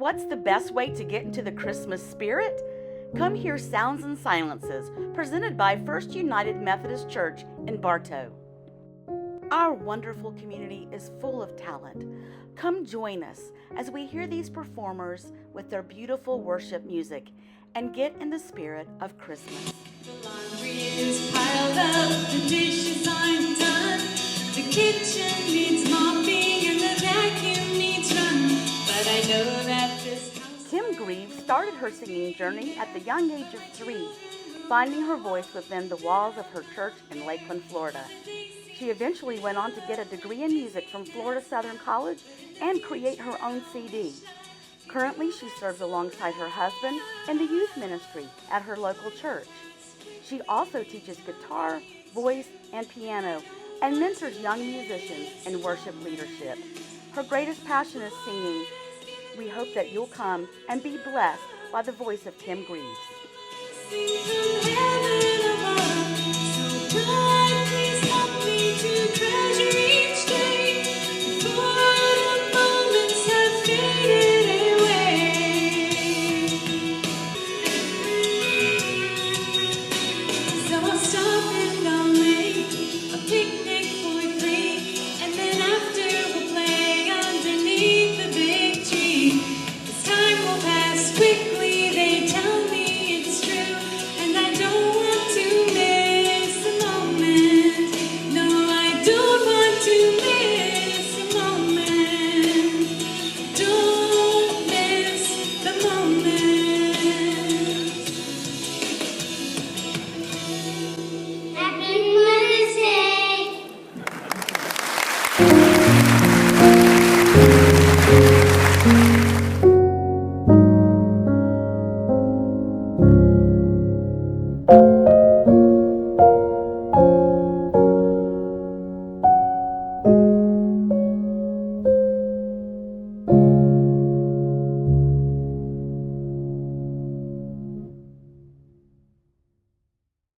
What's the best way to get into the Christmas spirit? Come hear Sounds and Silences, presented by First United Methodist Church in Bartow. Our wonderful community is full of talent. Come join us as we hear these performers with their beautiful worship music and get in the spirit of Christmas. The laundry is piled up, the dishes aren't done, the kitchen needs mopping and the vacuum needs run, but I know that this house... Kim Grieves started her singing journey at the young age of 3, finding her voice within the walls of her church in Lakeland, Florida. She eventually went on to get a degree in music from Florida Southern College and create her own CD. Currently, she serves alongside her husband in the youth ministry at her local church. She also teaches guitar, voice, and piano, and mentors young musicians in worship leadership. Her greatest passion is singing. We hope that you'll come and be blessed by the voice of Kim Grieves.